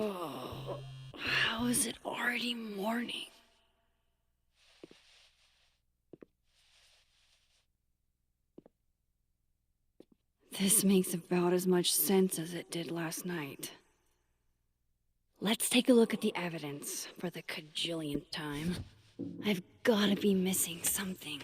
Oh, how is it already morning? This makes about as much sense as it did last night. Let's take a look at the evidence for the cajillionth time. I've gotta be missing something.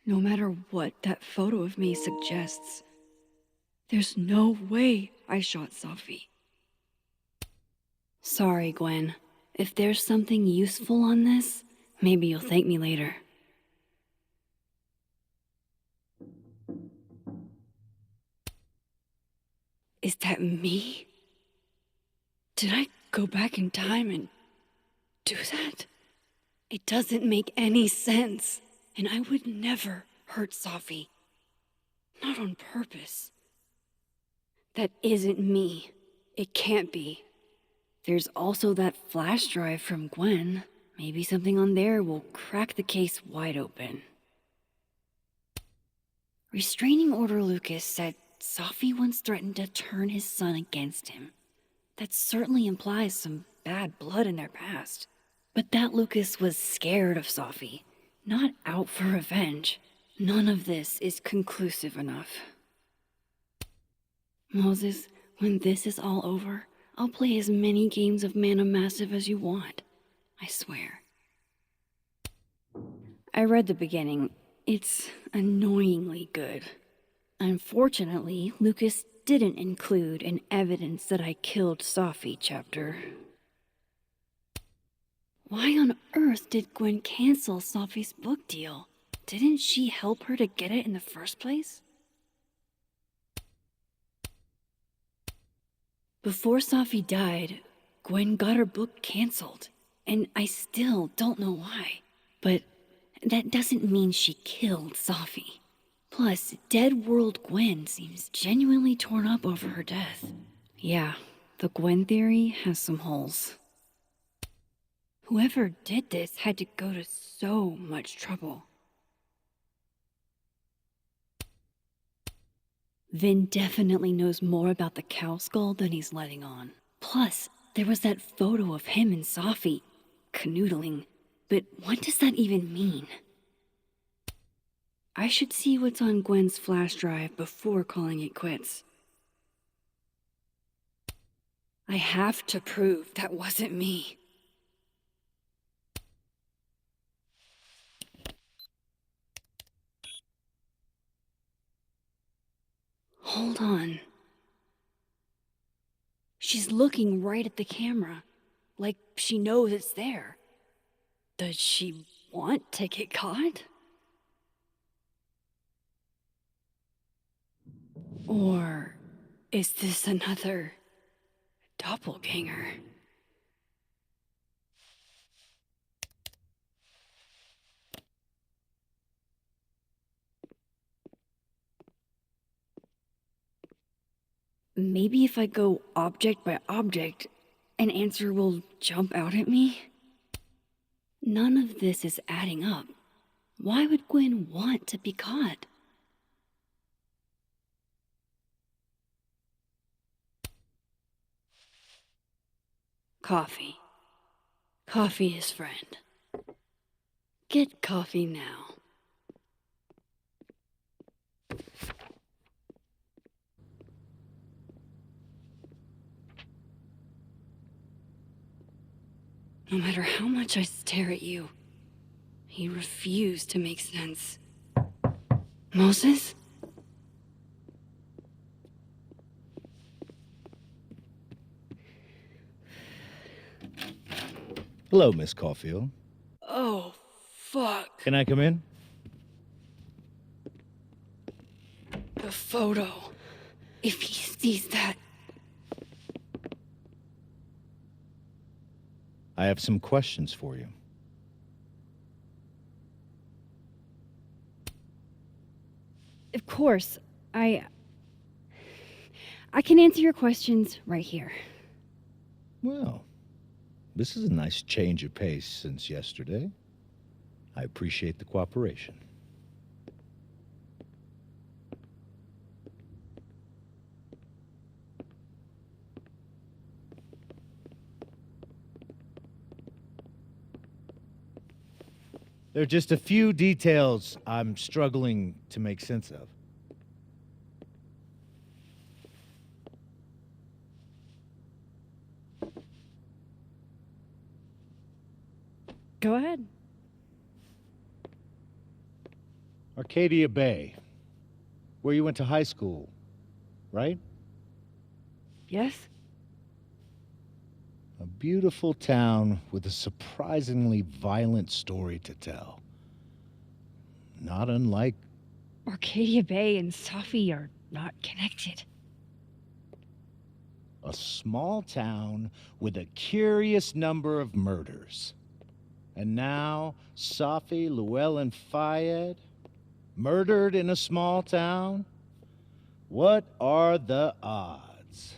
No matter what that photo of me suggests, there's no way I shot Safi. Sorry, Gwen. If there's something useful on this, maybe you'll thank me later. Is that me? Did I go back in time and do that? It doesn't make any sense, and I would never hurt Safi. Not on purpose. That isn't me. It can't be. There's also that flash drive from Gwen. Maybe something on there will crack the case wide open. Restraining Order Lucas said Safi once threatened to turn his son against him. That certainly implies some bad blood in their past. But that Lucas was scared of Safi, not out for revenge. None of this is conclusive enough. Moses, when this is all over, I'll play as many games of Mana Massive as you want. I swear. I read the beginning. It's annoyingly good. Unfortunately, Lucas didn't include an evidence that I killed Safi chapter. Why on earth did Gwen cancel Safi's book deal? Didn't she help her to get it in the first place? Before Safi died, Gwen got her book canceled, and I still don't know why. But that doesn't mean she killed Safi. Plus, Dead World Gwen seems genuinely torn up over her death. Yeah, the Gwen theory has some holes. Whoever did this had to go to so much trouble. Vin definitely knows more about the cow skull than he's letting on. Plus, there was that photo of him and Safi canoodling. But what does that even mean? I should see what's on Gwen's flash drive before calling it quits. I have to prove that wasn't me. Hold on. She's looking right at the camera, like she knows it's there. Does she want to get caught? Or is this another doppelganger? Maybe if I go object by object, an answer will jump out at me? None of this is adding up. Why would Gwen want to be caught? Coffee. Coffee his friend. Get coffee now. No matter how much I stare at you, he refused to make sense. Moses? Hello, Miss Caulfield. Oh, fuck. Can I come in? The photo. If he sees that... I have some questions for you. Of course, I can answer your questions right here. Well, This is a nice change of pace since yesterday. I appreciate the cooperation. There are just a few details I'm struggling to make sense of. Go ahead. Arcadia Bay, where you went to high school, right? Yes? A beautiful town with a surprisingly violent story to tell. Not unlike... Arcadia Bay and Safi are not connected. a small town with a curious number of murders. And now, Safi, Llewellyn Fayed, murdered in a small town? What are the odds?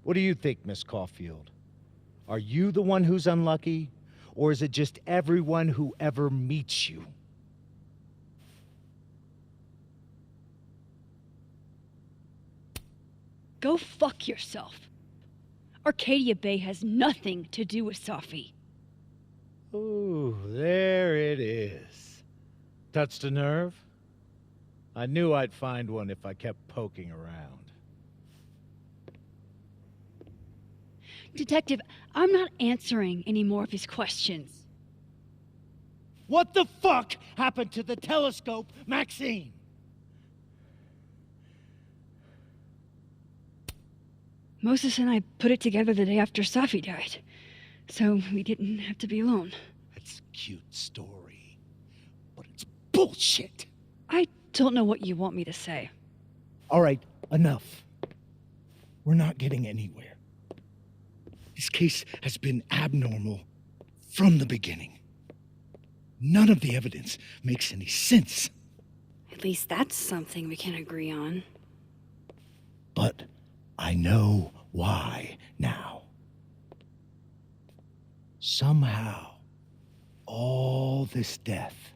What do you think, Miss Caulfield? Are you the one who's unlucky? Or is it just everyone who ever meets you? Go fuck yourself. Arcadia Bay has nothing to do with Safi. Ooh, there it is. Touched a nerve? I knew I'd find one if I kept poking around. Detective, I'm not answering any more of his questions. What the fuck happened to the telescope, Maxine? Moses and I put it together the day after Safi died, so we didn't have to be alone. That's a cute story, but it's bullshit. I don't know what you want me to say. All right, enough. We're not getting anywhere. This case has been abnormal from the beginning. None of the evidence makes any sense. At least that's something we can agree on. But I know why now. Somehow, all this death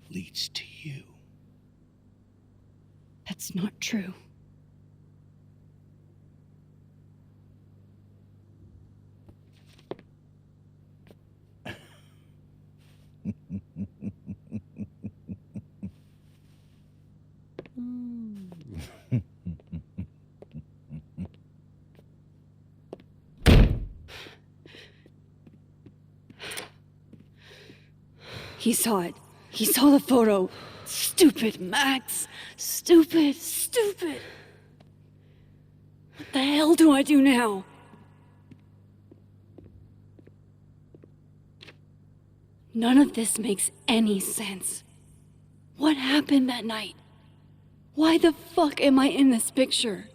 leads to you. That's not true. He saw it. He saw the photo. Stupid, Max. Stupid, stupid. What the hell do I do now? None of this makes any sense. What happened that night? Why the fuck am I in this picture?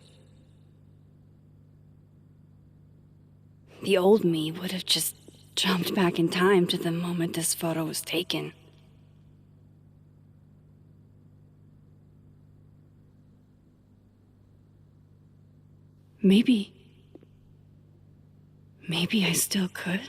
The old me would have just jumped back in time to the moment this photo was taken. Maybe I still could.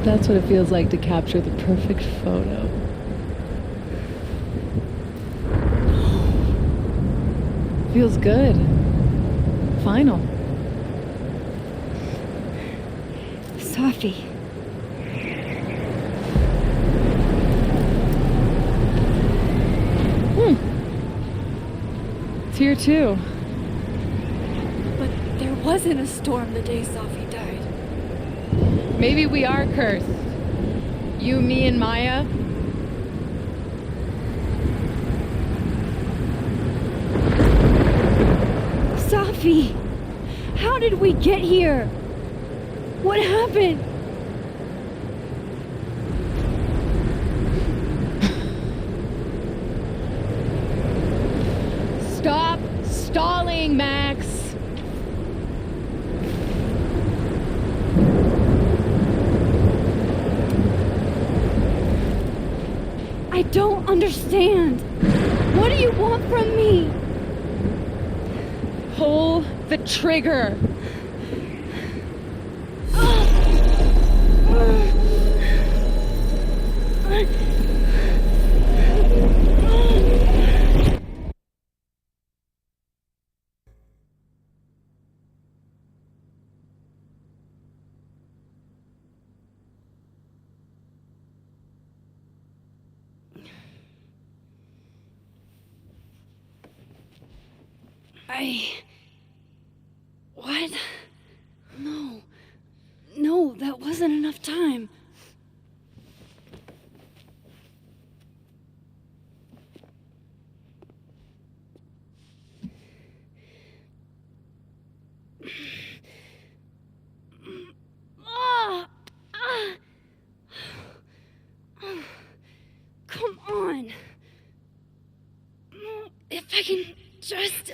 That's what it feels like to capture the perfect photo. Feels good. Final. Safi. It's here too. But there wasn't a storm the day Safi died. Maybe we are cursed. You, me, and Maya. Safi! How did we get here? What happened? Stop stalling, Max! I don't understand. What do you want from me? Pull the trigger! What? No. No, that wasn't enough time. Come on. If I can just...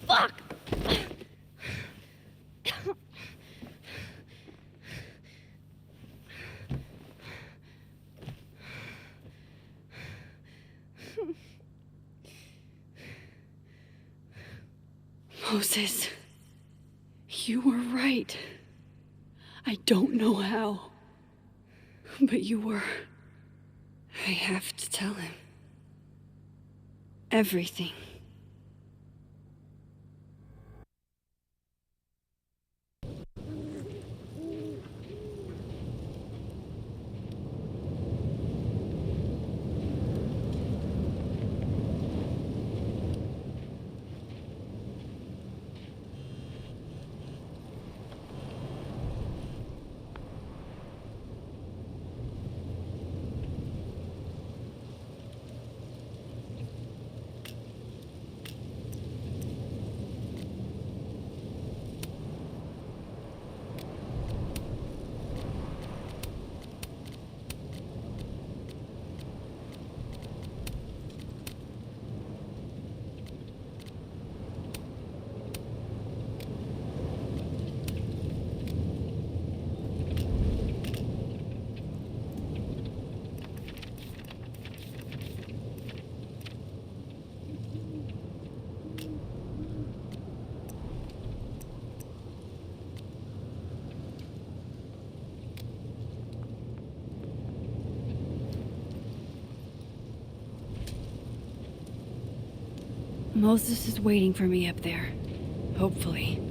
Fuck! Moses, you were right. I don't know how, but you were. I have to tell him. Everything. Moses is waiting for me up there. Hopefully.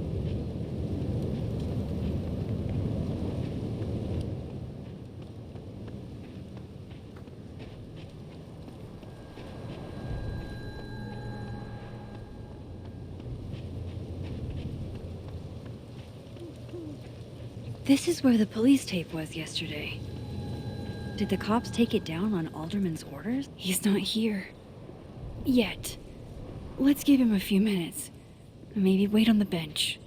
This is where the police tape was yesterday. Did the cops take it down on Alderman's orders? He's not here. Yet. Let's give him a few minutes. Maybe wait on the bench.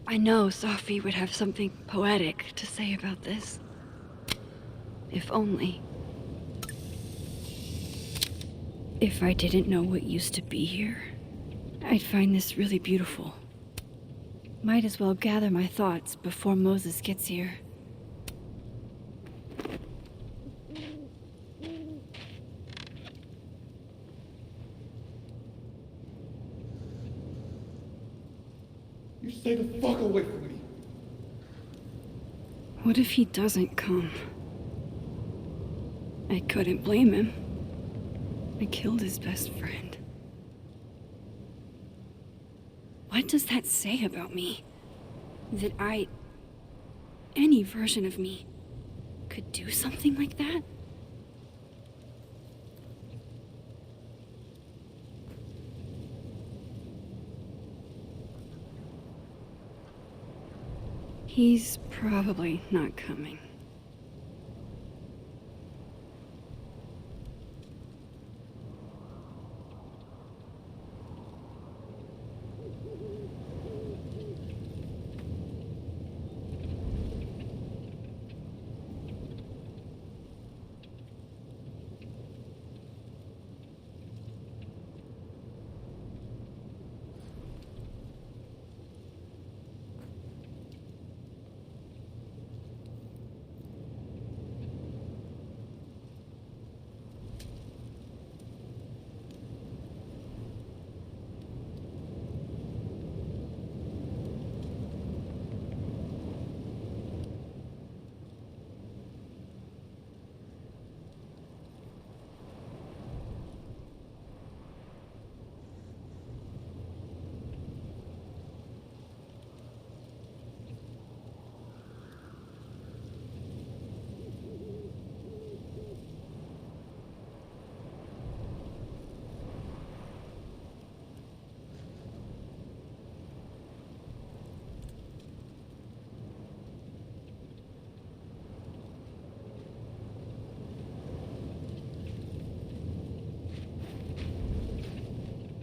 I know Safi would have something poetic to say about this. If only. If I didn't know what used to be here, I'd find this really beautiful. Might as well gather my thoughts before Moses gets here. You stay the fuck away from me. What if he doesn't come? I couldn't blame him. I killed his best friend. What does that say about me? That any version of me, could do something like that? He's probably not coming.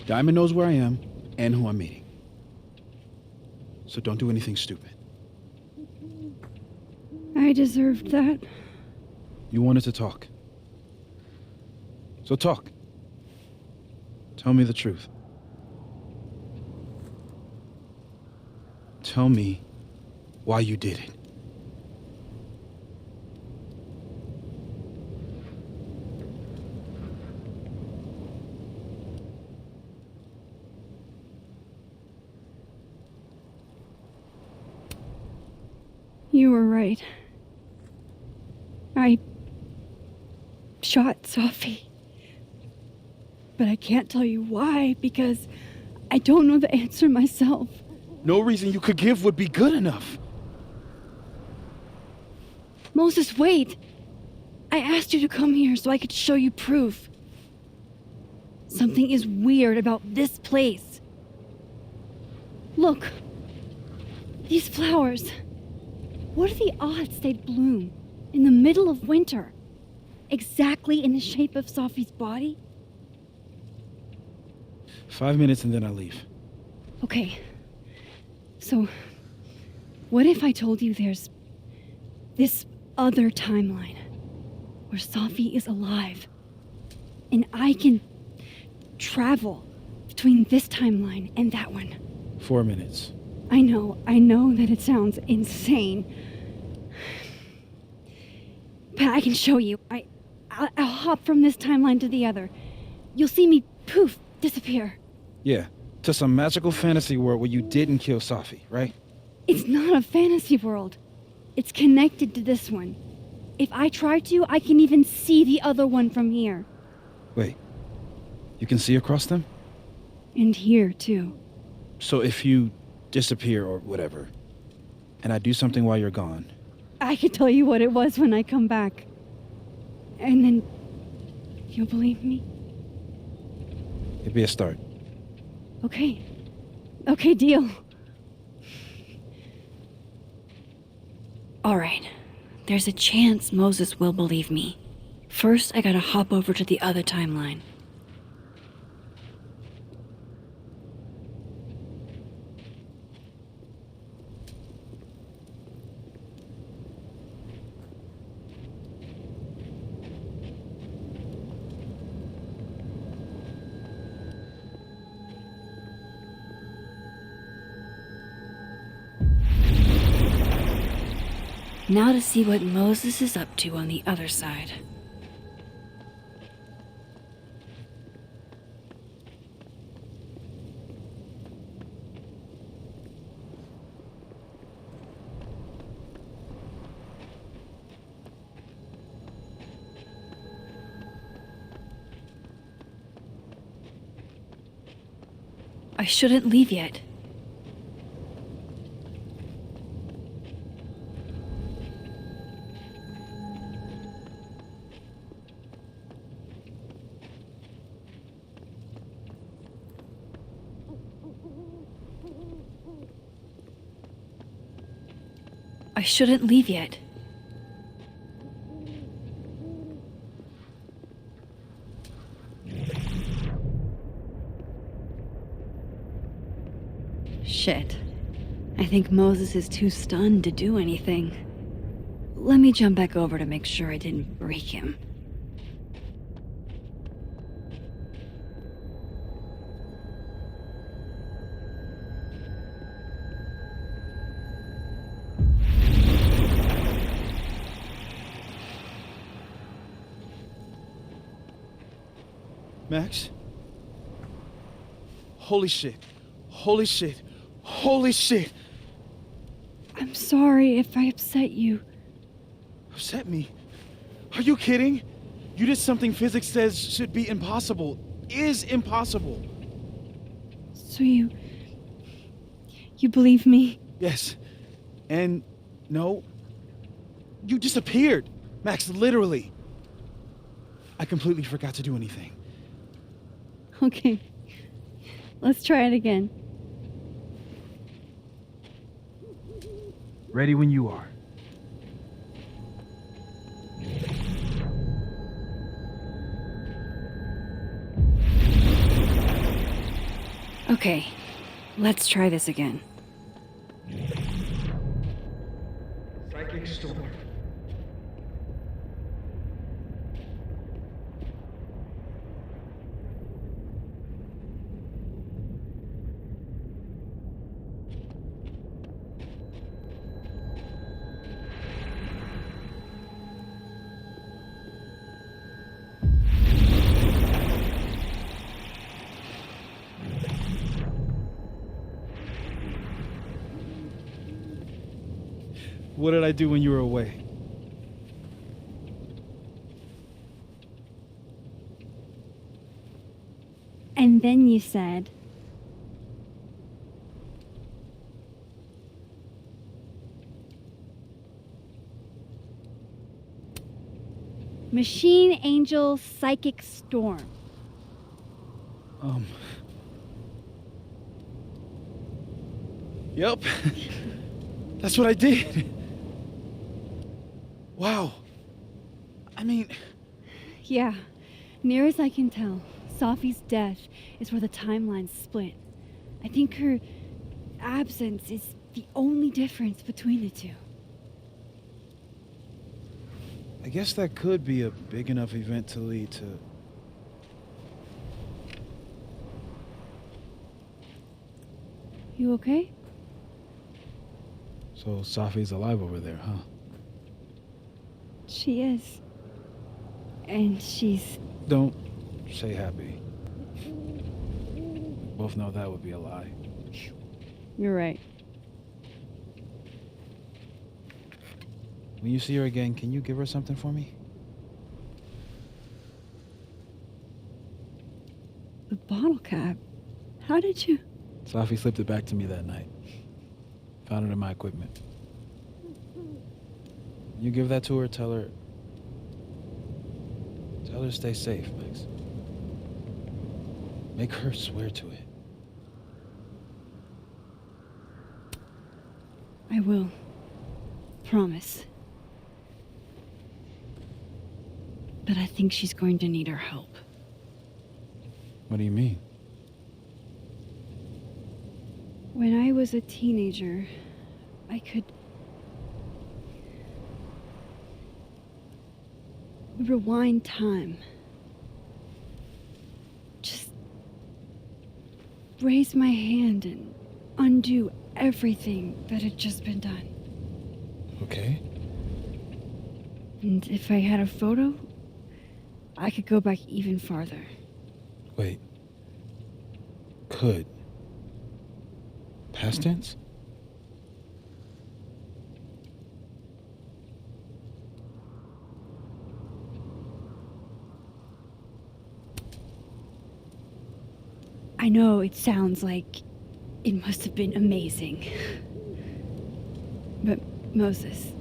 Diamond knows where I am and who I'm meeting. So don't do anything stupid. I deserved that. You wanted to talk. So talk. Tell me the truth. Tell me why you did it. You were right. I shot Safi. But I can't tell you why, because I don't know the answer myself. No reason you could give would be good enough. Moses, wait! I asked you to come here so I could show you proof. Something is weird about this place. Look. These flowers. What are the odds they'd bloom in the middle of winter? Exactly in the shape of Safi's body? 5 minutes and then I'll leave. Okay. So, what if I told you there's this other timeline where Safi is alive and I can travel between this timeline and that one? 4 minutes. I know that it sounds insane. But I can show you. I'll hop from this timeline to the other. You'll see me, poof, disappear. Yeah, to some magical fantasy world where you didn't kill Safi, right? It's not a fantasy world. It's connected to this one. If I try to, I can even see the other one from here. Wait, you can see across them? And here, too. So if you disappear or whatever, and I do something while you're gone... I can tell you what it was when I come back. And then... you'll believe me? It'd be a start. Okay. Okay, deal. All right. There's a chance Moses will believe me. First, I gotta hop over to the other timeline. Now to see what Moses is up to on the other side. I shouldn't leave yet. I shouldn't leave yet. Shit. I think Moses is too stunned to do anything. Let me jump back over to make sure I didn't break him. Max? Holy shit. Holy shit. Holy shit. I'm sorry if I upset you. Upset me? Are you kidding? You did something physics says should be impossible. Is impossible. So you believe me? Yes. And no. You disappeared. Max, literally. I completely forgot to do anything. Okay. Let's try it again. Ready when you are. Okay. Let's try this again. Psychic storm. What did I do when you were away? And then you said, Machine Angel Psychic Storm. Yep. That's what I did. Wow. I mean... Yeah, near as I can tell, Safi's death is where the timelines split. I think her absence is the only difference between the two. I guess that could be a big enough event to lead to... You okay? So Safi's alive over there, huh? She is. And she's... Don't say happy. We both know that would be a lie. You're right. When you see her again, can you give her something for me? The bottle cap? How did you... Safi slipped it back to me that night. Found it in my equipment. You give that to her, tell her to stay safe, Max. Make her swear to it. I will. Promise. But I think she's going to need our help. What do you mean? When I was a teenager, I could rewind time. Just raise my hand and undo everything that had just been done. Okay. And if I had a photo, I could go back even farther. Wait. Could. Past tense? I know it sounds like it must have been amazing. But Moses,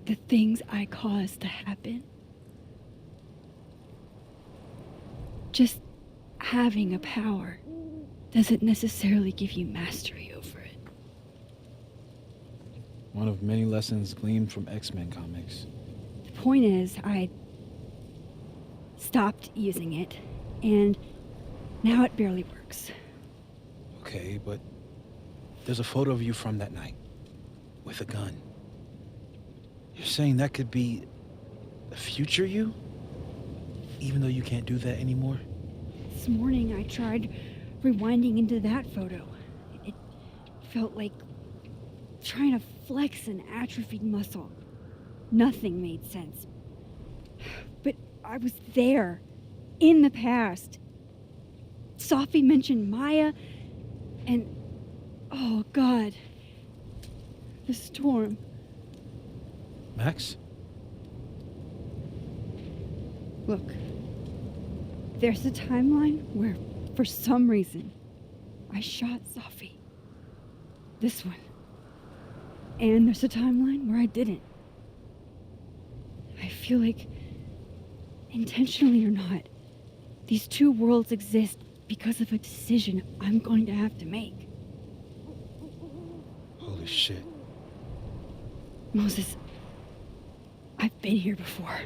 the things I caused to happen, just having a power doesn't necessarily give you mastery over it. One of many lessons gleaned from X-Men comics. The point is, I stopped using it, and now it barely works. Okay, but there's a photo of you from that night with a gun. You're saying that could be the future you? Even though you can't do that anymore? This morning I tried rewinding into that photo. It felt like trying to flex an atrophied muscle. Nothing made sense. But I was there, in the past. Sophie mentioned Maya, and oh God, the storm. Max? Look, there's a timeline where, for some reason, I shot Sophie. This one. And there's a timeline where I didn't. I feel like, intentionally or not, these two worlds exist because of a decision I'm going to have to make. Holy shit. Moses, I've been here before.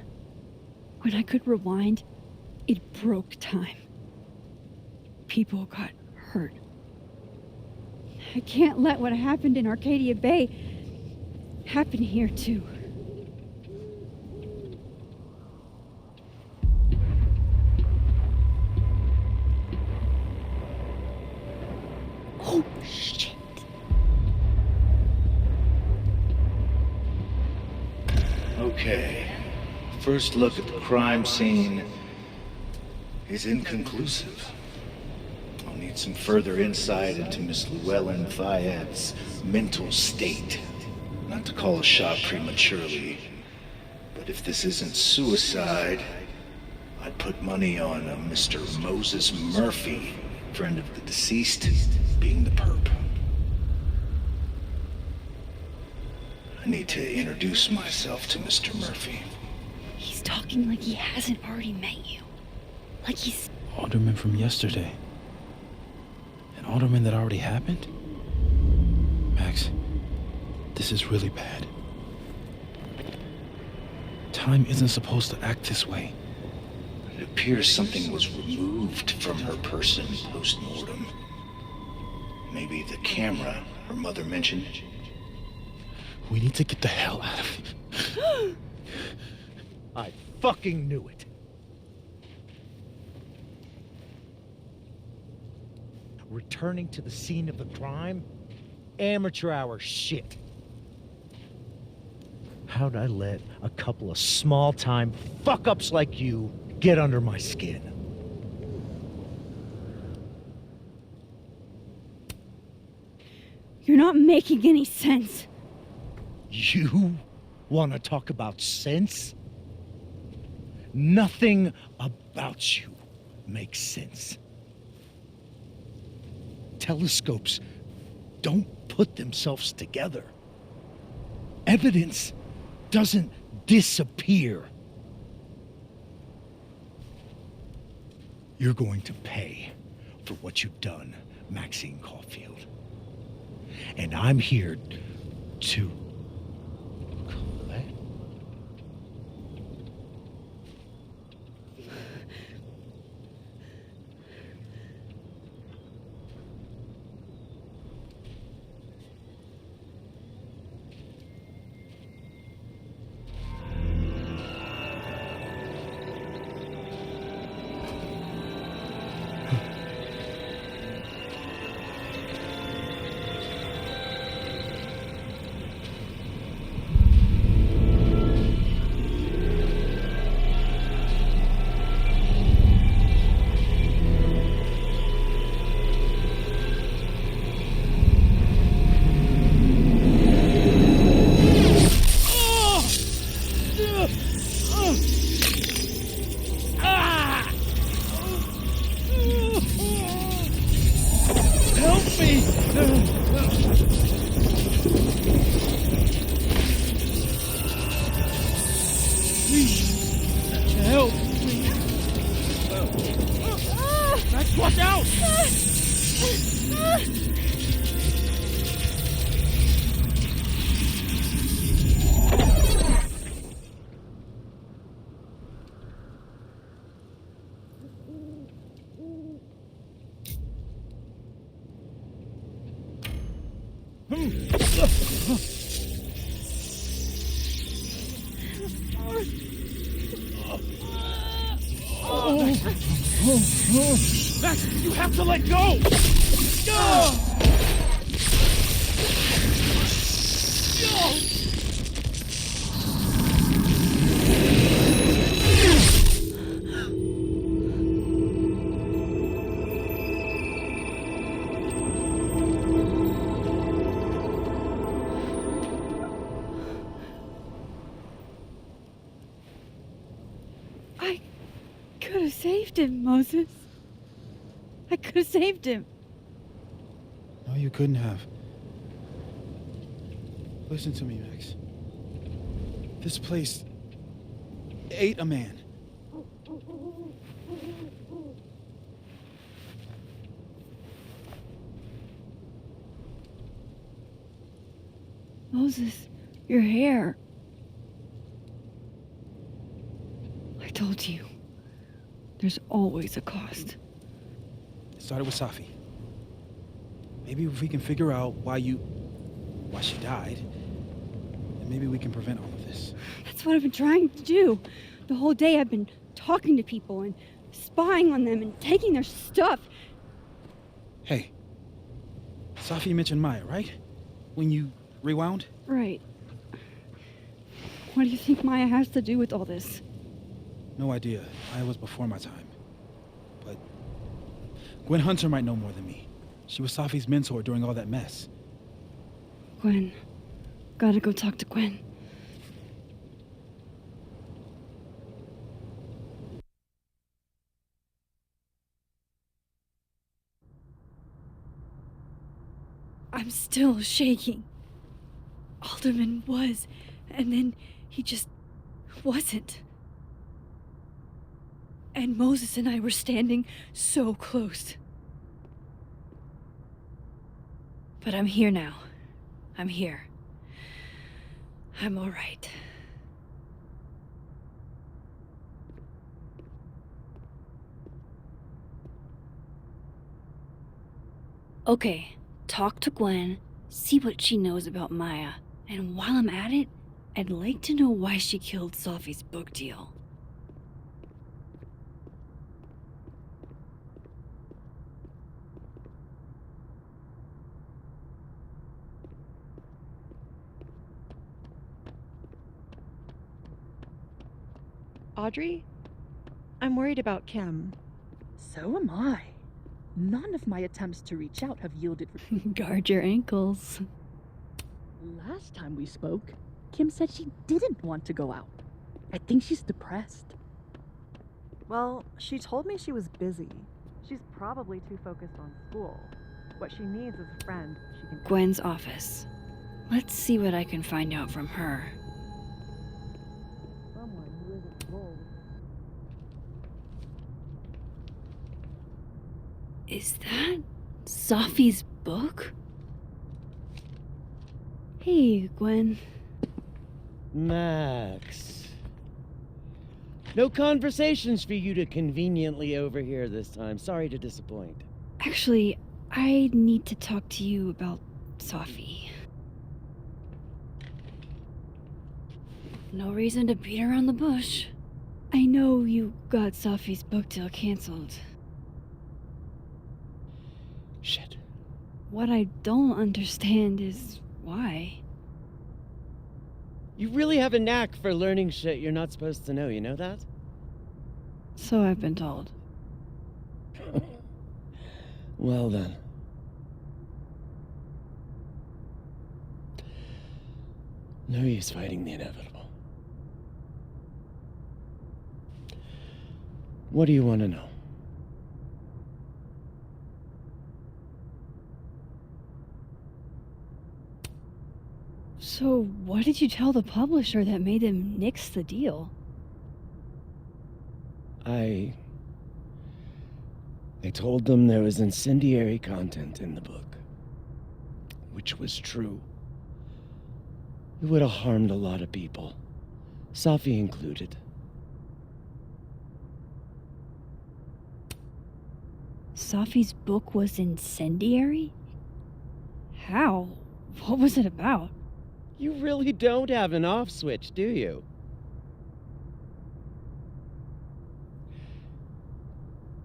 When I could rewind, it broke time. People got hurt. I can't let what happened in Arcadia Bay happen here too. Oh, shit. Okay. First look at the crime scene is inconclusive. I'll need some further insight into Miss Llewellyn Fayette's mental state. Not to call a shot prematurely, but if this isn't suicide, I'd put money on a Mr. Moses Murphy, friend of the deceased, being the perp. I need to introduce myself to Mr. Murphy. He's talking like he hasn't already met you. Like he's... Alderman from yesterday. An alderman that already happened? Max, this is really bad. Time isn't supposed to act this way. It appears something was removed from her person post-mortem. Maybe the camera her mother mentioned. We need to get the hell out of here. I fucking knew it. Returning to the scene of the crime? Amateur hour shit. How'd I let a couple of small-time fuck-ups like you get under my skin? You're not making any sense. You want to talk about sense? Nothing about you makes sense. Telescopes don't put themselves together. Evidence doesn't disappear. You're going to pay for what you've done, Maxine Caulfield. And I'm here to... Colette? Max, you have to let go! I could have saved him, Moses. I could have saved him. No, you couldn't have. Listen to me, Max. This place ate a man. Moses, your hair. I told you. There's always a cost. It started with Safi. Maybe if we can figure out why she died, then maybe we can prevent all of this. That's what I've been trying to do. The whole day I've been talking to people and spying on them and taking their stuff. Hey, Safi mentioned Maya, right? When you rewound? Right. What do you think Maya has to do with all this? No idea. Maya was before my time. But Gwen Hunter might know more than me. She was Safi's mentor during all that mess. Gwen. Gotta go talk to Gwen. I'm still shaking. Alderman was, and then he just wasn't. And Moses and I were standing so close. But I'm here now. I'm here. I'm all right. Okay, talk to Gwen, see what she knows about Maya, and while I'm at it, I'd like to know why she killed Safi's book deal. Audrey? I'm worried about Kim. So am I. None of my attempts to reach out have yielded. Guard your ankles. Last time we spoke, Kim said she didn't want to go out. I think she's depressed. Well, she told me she was busy. She's probably too focused on school. What she needs is a friend she can... Gwen's office. Let's see what I can find out from her. Someone who isn't bold. Is that Safi's book? Hey, Gwen. Max. No conversations for you to conveniently overhear this time. Sorry to disappoint. Actually, I need to talk to you about Safi. No reason to beat around the bush. I know you got Safi's book deal canceled. Shit. What I don't understand is why. You really have a knack for learning shit you're not supposed to know, you know that? So I've been told. Well then. No use fighting the inevitable. What do you want to know? So what did you tell the publisher that made them nix the deal? I told them there was incendiary content in the book. Which was true. It would have harmed a lot of people. Safi included. Safi's book was incendiary? How? What was it about? You really don't have an off switch, do you?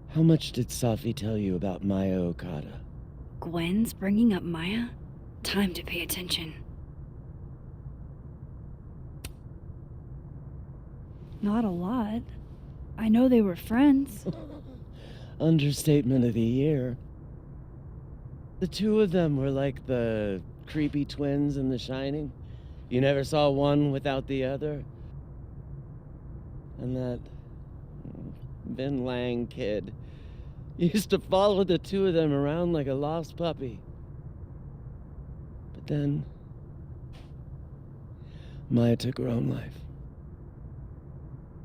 How much did Safi tell you about Maya Okada? Gwen's bringing up Maya? Time to pay attention. Not a lot. I know they were friends. Understatement of the year. The two of them were like the creepy twins in The Shining. You never saw one without the other. And that Vin Lang kid used to follow the two of them around like a lost puppy. But then Maya took her own life.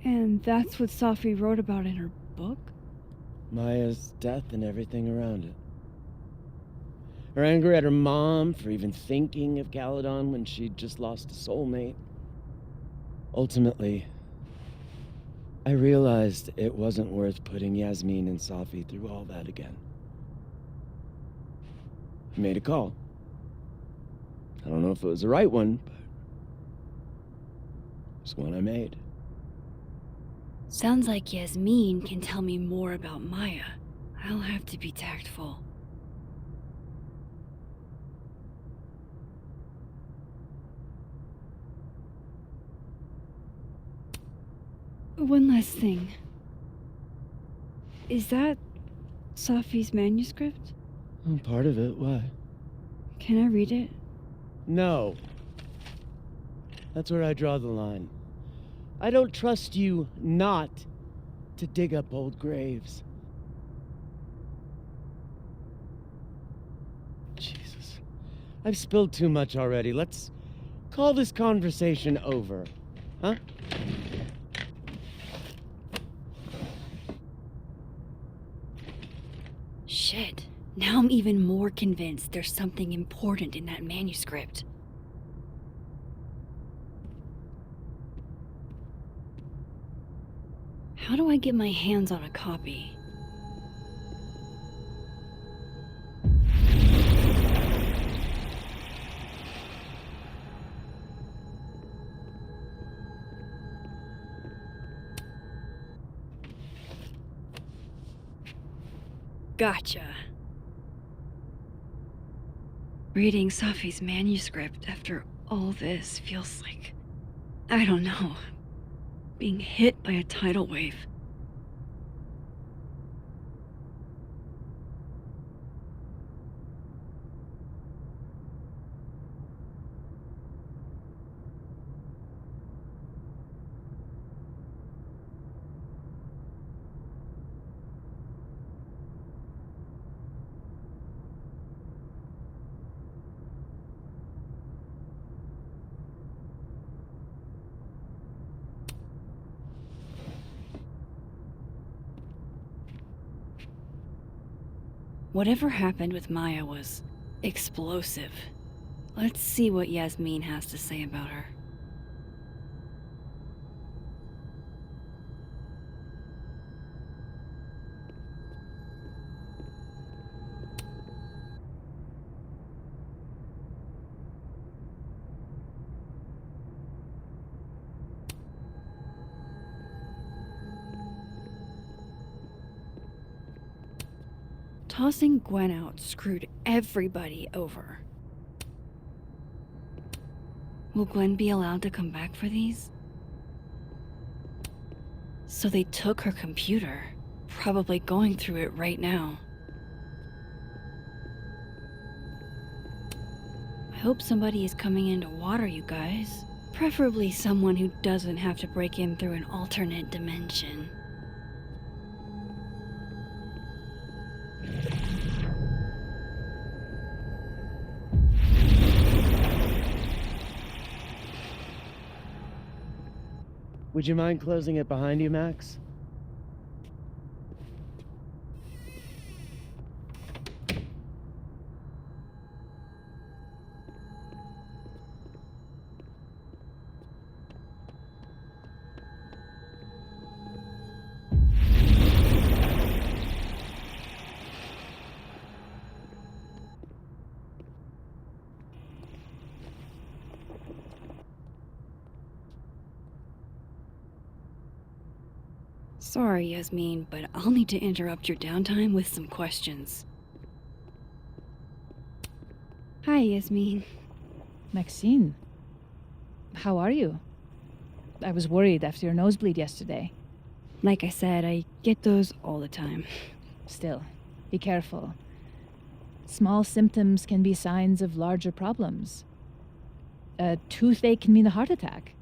And that's what Safi wrote about in her book? Maya's death and everything around it. Her anger at her mom for even thinking of Caledon when she'd just lost a soulmate. Ultimately, I realized it wasn't worth putting Yasmin and Safi through all that again. I made a call. I don't know if it was the right one, but it's one I made. Sounds like Yasmin can tell me more about Maya. I'll have to be tactful. One last thing. Is that Safi's manuscript? Oh, part of it, why? Can I read it? No. That's where I draw the line. I don't trust you not to dig up old graves. Jesus. I've spilled too much already. Let's call this conversation over, huh? Shit. Now I'm even more convinced there's something important in that manuscript. How do I get my hands on a copy? Gotcha. Reading Safi's manuscript after all this feels like, I don't know, being hit by a tidal wave. Whatever happened with Maya was explosive. Let's see what Yasmin has to say about her. Tossing Gwen out screwed everybody over. Will Gwen be allowed to come back for these? So they took her computer, probably going through it right now. I hope somebody is coming in to water you guys. Preferably someone who doesn't have to break in through an alternate dimension. Would you mind closing it behind you, Max? Sorry, Yasmin, but I'll need to interrupt your downtime with some questions. Hi, Yasmin. Maxine, how are you? I was worried after your nosebleed yesterday. Like I said, I get those all the time. Still, be careful. Small symptoms can be signs of larger problems. A toothache can mean a heart attack.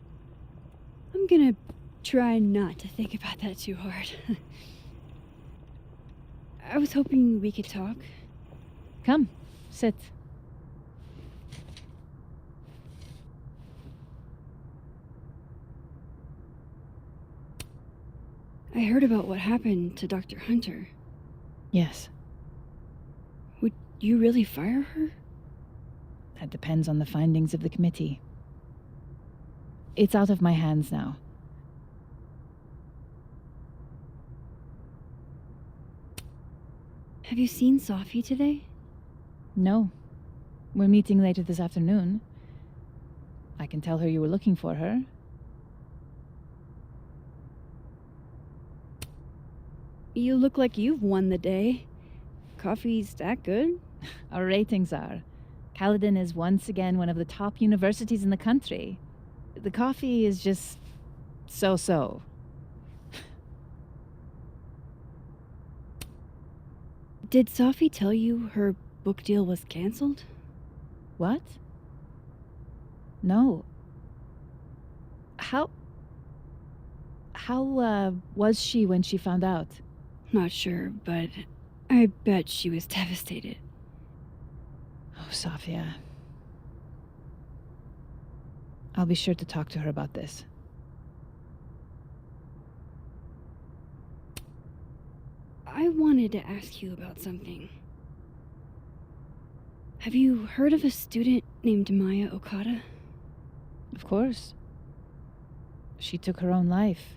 I'm gonna try not to think about that too hard. I was hoping we could talk. Come, sit. I heard about what happened to Dr. Hunter. Yes, Would you really fire her? that depends on the findings of the committee. It's out of my hands now. Have you seen Sophie today? No. We're meeting later this afternoon. I can tell her you were looking for her. You look like you've won the day. Coffee's that good? Our ratings are. Caledon is once again one of the top universities in the country. The coffee is just so-so. Did Sophie tell you her book deal was canceled? What? No. How was she when she found out? Not sure, but I bet she was devastated. Oh, Sophia. I'll be sure to talk to her about this. I wanted to ask you about something. Have you heard of a student named Maya Okada? Of course. She took her own life.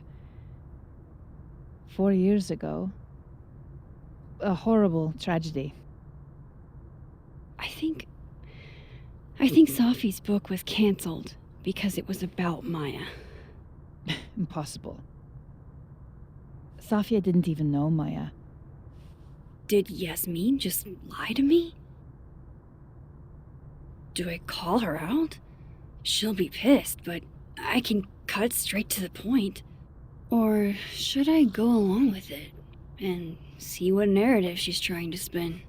4 years ago. A horrible tragedy. I think Sophie's book was canceled because it was about Maya. Impossible. Sophia didn't even know Maya. Did Yasmin just lie to me? Do I call her out? She'll be pissed, but I can cut straight to the point. Or should I go along with it and see what narrative she's trying to spin?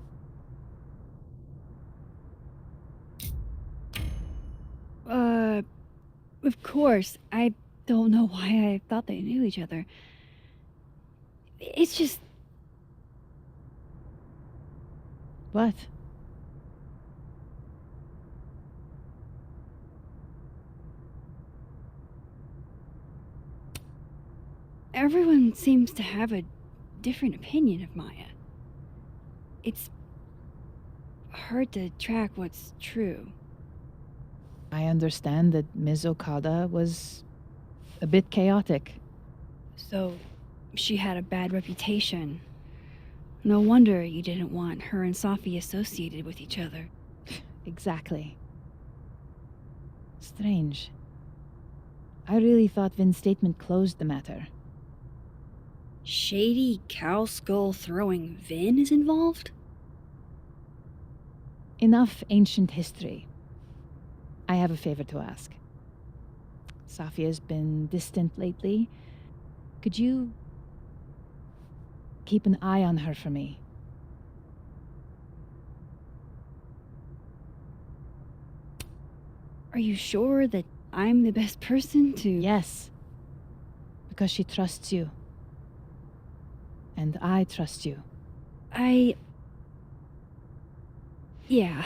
Of course, I don't know why I thought they knew each other. It's just... What? Everyone seems to have a different opinion of Maya. It's hard to track what's true. I understand that Ms. Okada was a bit chaotic. So, she had a bad reputation. No wonder you didn't want her and Sophie associated with each other. Exactly. Strange. I really thought Vin's statement closed the matter. Shady cow skull throwing Vin is involved? Enough ancient history. I have a favor to ask. Sophia's been distant lately. Could you keep an eye on her for me? Are you sure that I'm the best person to... Yes. Because she trusts you. And I trust you. Yeah.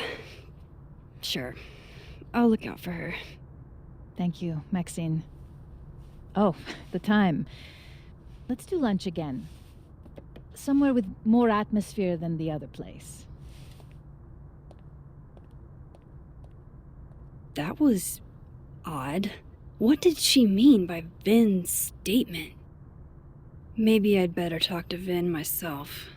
Sure. I'll look out for her. Thank you, Maxine. Oh, the time. Let's do lunch again. Somewhere with more atmosphere than the other place. That was... odd. What did she mean by Vin's statement? Maybe I'd better talk to Vin myself.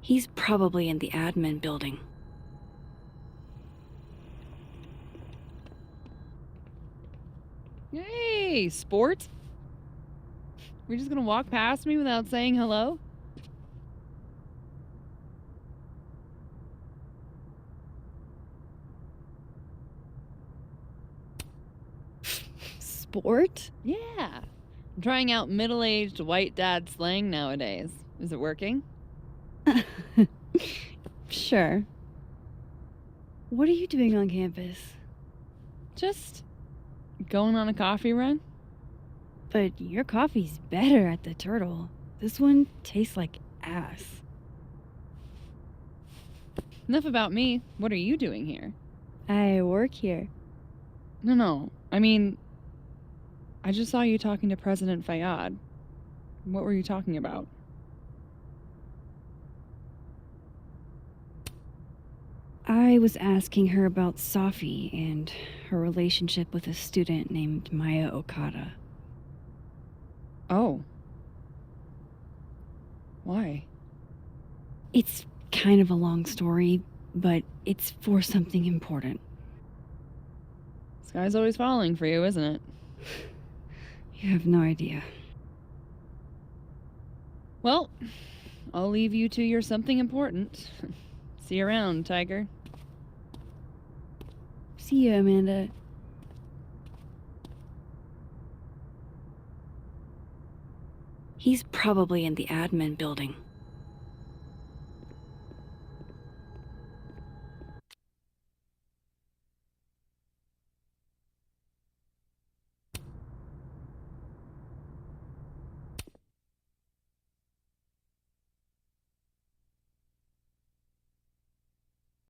He's probably in the admin building. Hey, sport. We're just gonna walk past me without saying hello? Sport? Yeah. I'm trying out middle-aged white dad slang nowadays. Is it working? Sure. What are you doing on campus? Just going on a coffee run? But your coffee's better at the Turtle. This one tastes like ass. Enough about me. What are you doing here? I work here. No. I mean, I just saw you talking to President Fayyad. What were you talking about? I was asking her about Safi and her relationship with a student named Maya Okada. Oh. Why? It's kind of a long story, but it's for something important. Sky's always falling for you, isn't it? You have no idea. Well, I'll leave you to your something important. See you around, Tiger. See you, Amanda. He's probably in the admin building.